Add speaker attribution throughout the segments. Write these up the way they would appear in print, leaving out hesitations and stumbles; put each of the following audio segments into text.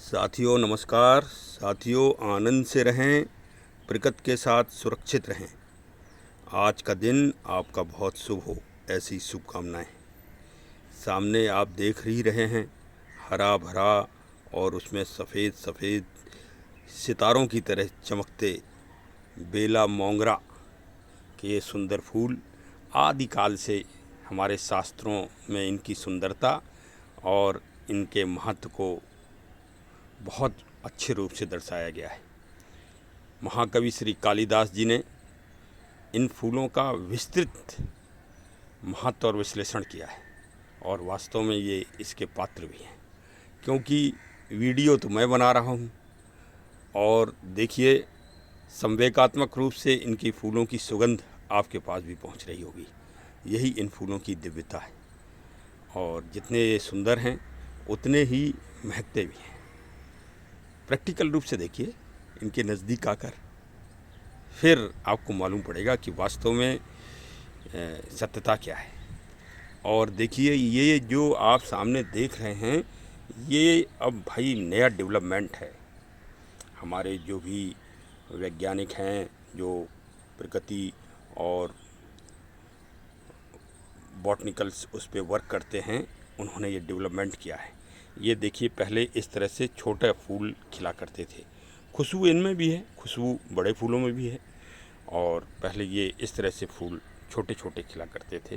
Speaker 1: साथियों नमस्कार। साथियों आनंद से रहें, प्रकृति के साथ सुरक्षित रहें। आज का दिन आपका बहुत शुभ हो, ऐसी शुभकामनाएं। सामने आप देख ही रहे हैं हरा भरा और उसमें सफ़ेद सफ़ेद सितारों की तरह चमकते बेला मोंगरा के ये सुंदर फूल। आदिकाल से हमारे शास्त्रों में इनकी सुंदरता और इनके महत्व को बहुत अच्छे रूप से दर्शाया गया है। महाकवि श्री कालिदास जी ने इन फूलों का विस्तृत महत्व और विश्लेषण किया है और वास्तव में ये इसके पात्र भी हैं, क्योंकि वीडियो तो मैं बना रहा हूँ और देखिए संवेगात्मक रूप से इनकी फूलों की सुगंध आपके पास भी पहुँच रही होगी। यही इन फूलों की दिव्यता है और जितने ये सुंदर हैं उतने ही महकते भी हैं। प्रैक्टिकल रूप से देखिए इनके नज़दीक आकर, फिर आपको मालूम पड़ेगा कि वास्तव में सत्यता क्या है। और देखिए ये जो आप सामने देख रहे हैं ये अब भाई नया डेवलपमेंट है। हमारे जो भी वैज्ञानिक हैं जो प्रकृति और बॉटनिकल्स उस पर वर्क करते हैं, उन्होंने ये डेवलपमेंट किया है। ये देखिए पहले इस तरह से छोटे फूल खिला करते थे। खुशबू इनमें भी है, खुशबू बड़े फूलों में भी है। और पहले ये इस तरह से फूल छोटे छोटे खिला करते थे।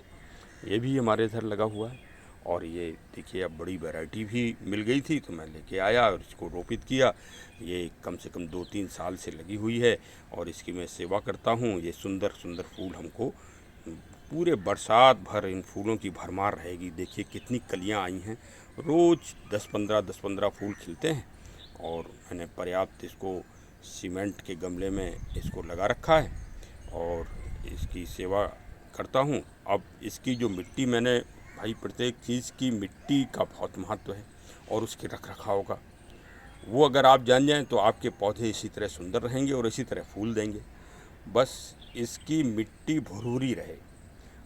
Speaker 1: ये भी हमारे इधर लगा हुआ है और ये देखिए अब बड़ी वैरायटी भी मिल गई थी तो मैं लेके आया और इसको रोपित किया। ये कम से कम 2-3 साल से लगी हुई है और इसकी मैं सेवा करता हूँ। ये सुंदर सुंदर फूल हमको पूरे बरसात भर इन फूलों की भरमार रहेगी। देखिए कितनी कलियां आई हैं, रोज़ 10-15 फूल खिलते हैं और मैंने पर्याप्त इसको सीमेंट के गमले में इसको लगा रखा है और इसकी सेवा करता हूँ। अब इसकी जो मिट्टी, मैंने भाई प्रत्येक चीज़ की मिट्टी का बहुत महत्व है और उसके रख रखाव का, वो अगर आप जान जाएं तो आपके पौधे इसी तरह सुंदर रहेंगे और इसी तरह फूल देंगे। बस इसकी मिट्टी भुरभुरी रहे।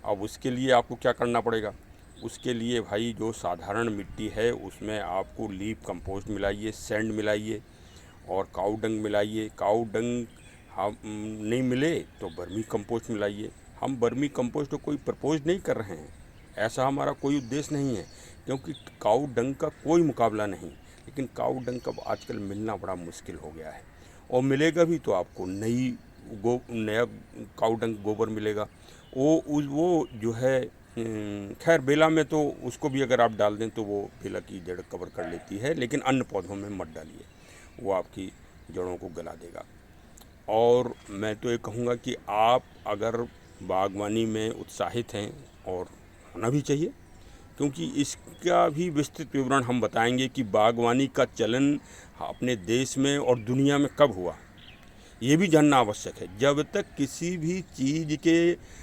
Speaker 1: अब उसके लिए आपको क्या करना पड़ेगा? उसके लिए भाई जो साधारण मिट्टी है उसमें आपको लीफ कंपोस्ट मिलाइए, सैंड मिलाइए और काऊ डंग मिलाइए। काऊ डंग हम नहीं मिले तो बर्मी कंपोस्ट मिलाइए। हम बर्मी कंपोस्ट को कोई प्रपोज नहीं कर रहे हैं, ऐसा हमारा कोई उद्देश्य नहीं है, क्योंकि काऊ डंग का कोई मुकाबला नहीं। लेकिन काऊ डंग का आजकल मिलना बड़ा मुश्किल हो गया है और मिलेगा भी तो आपको नया काऊ डंग गोबर मिलेगा। वो जो है खैर बेला में तो उसको भी अगर आप डाल दें तो वो बेला की जड़ कवर कर लेती है, लेकिन अन्य पौधों में मत डालिए, वो आपकी जड़ों को गला देगा। और मैं तो ये कहूँगा कि आप अगर बागवानी में उत्साहित हैं, और होना भी चाहिए, क्योंकि इसका भी विस्तृत विवरण हम बताएंगे कि बागवानी का चलन अपने देश में और दुनिया में कब हुआ, ये भी जानना आवश्यक है। जब तक किसी भी चीज़ के,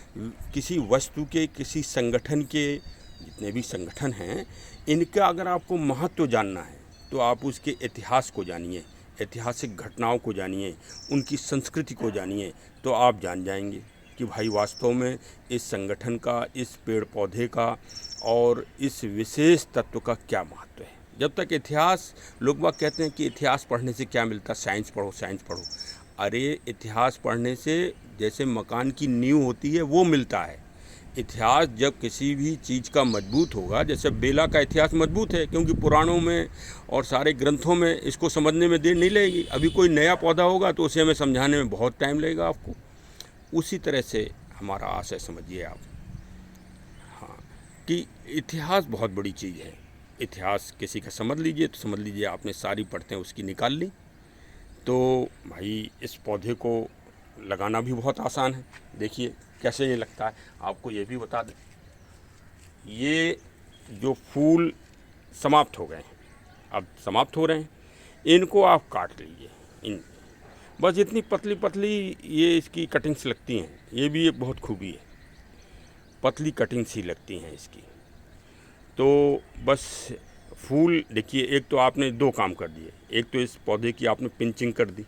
Speaker 1: किसी वस्तु के, किसी संगठन के, जितने भी संगठन हैं, इनका अगर आपको महत्व जानना है तो आप उसके इतिहास को जानिए, ऐतिहासिक घटनाओं को जानिए, उनकी संस्कृति को जानिए, तो आप जान जाएंगे कि भाई वास्तव में इस संगठन का, इस पेड़ पौधे का और इस विशेष तत्व का क्या महत्व है। जब तक इतिहास, लोग बाग कहते हैं कि इतिहास पढ़ने से क्या मिलता, साइंस पढ़ो, साइंस पढ़ो। अरे इतिहास पढ़ने से जैसे मकान की नींव होती है वो मिलता है। इतिहास जब किसी भी चीज़ का मजबूत होगा, जैसे बेला का इतिहास मजबूत है क्योंकि पुराणों में और सारे ग्रंथों में इसको समझने में देर नहीं लगेगी। अभी कोई नया पौधा होगा तो उसे हमें समझाने में बहुत टाइम लगेगा आपको। उसी तरह से हमारा आशय समझिए आप, हाँ, कि इतिहास बहुत बड़ी चीज़ है। इतिहास किसी का समझ लीजिए तो समझ लीजिए आपने सारी परतें उसकी निकाल ली। तो भाई इस पौधे को लगाना भी बहुत आसान है। देखिए कैसे ये लगता है, आपको ये भी बता दें, ये जो फूल समाप्त हो गए हैं, अब समाप्त हो रहे हैं, इनको आप काट लीजिए। इन बस इतनी पतली पतली ये इसकी कटिंग्स लगती हैं। ये भी एक बहुत खूबी है, पतली कटिंग सी लगती हैं इसकी। तो बस फूल देखिए, एक तो आपने 2 काम कर दिए। एक तो इस पौधे की आपने पिंचिंग कर दी।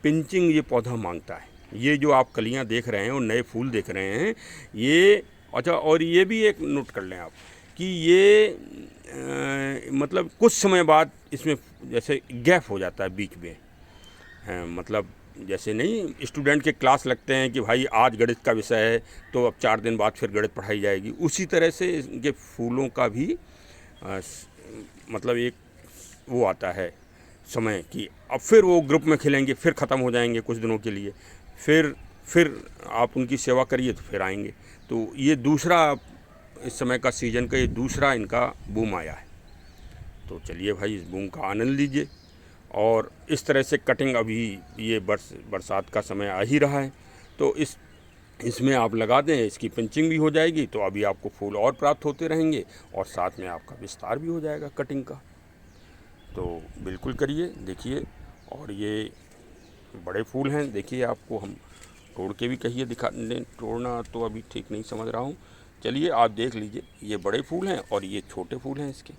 Speaker 1: पिंचिंग ये पौधा मांगता है। ये जो आप कलियां देख रहे हैं और नए फूल देख रहे हैं, ये अच्छा, और ये भी एक नोट कर लें आप कि ये मतलब कुछ समय बाद इसमें जैसे गैप हो जाता है बीच में। मतलब जैसे नहीं स्टूडेंट के क्लास लगते हैं कि भाई आज गणित का विषय है तो अब 4 दिन बाद फिर गणित पढ़ाई जाएगी, उसी तरह से इनके फूलों का भी मतलब एक वो आता है समय कि अब फिर वो ग्रुप में खिलेंगे, फिर ख़त्म हो जाएंगे कुछ दिनों के लिए, फिर आप उनकी सेवा करिए तो फिर आएंगे। तो ये दूसरा इस समय का सीज़न का ये दूसरा इनका बूम आया है। तो चलिए भाई इस बूम का आनंद लीजिए। और इस तरह से कटिंग अभी ये बरसात का समय आ ही रहा है, तो इसमें आप लगा दें, इसकी पिंचिंग भी हो जाएगी, तो अभी आपको फूल और प्राप्त होते रहेंगे और साथ में आपका विस्तार भी हो जाएगा कटिंग का। तो बिल्कुल करिए, देखिए। और ये बड़े फूल हैं, देखिए आपको हम तोड़ के भी कहिए दिखा दें, तोड़ना तो अभी ठीक नहीं समझ रहा हूँ। चलिए आप देख लीजिए, ये बड़े फूल हैं और ये छोटे फूल हैं इसके।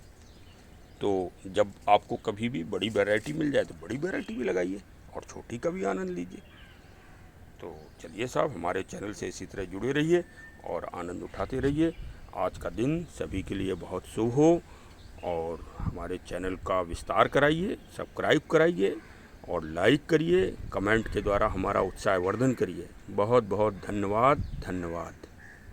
Speaker 1: तो जब आपको कभी भी बड़ी वैरायटी मिल जाए तो बड़ी वैरायटी भी लगाइए और छोटी का भी आनंद लीजिए। तो चलिए साहब, हमारे चैनल से इसी तरह जुड़े रहिए और आनंद उठाते रहिए। आज का दिन सभी के लिए बहुत शुभ हो और हमारे चैनल का विस्तार कराइए, सब्सक्राइब कराइए और लाइक करिए, कमेंट के द्वारा हमारा उत्साहवर्धन करिए। बहुत बहुत धन्यवाद।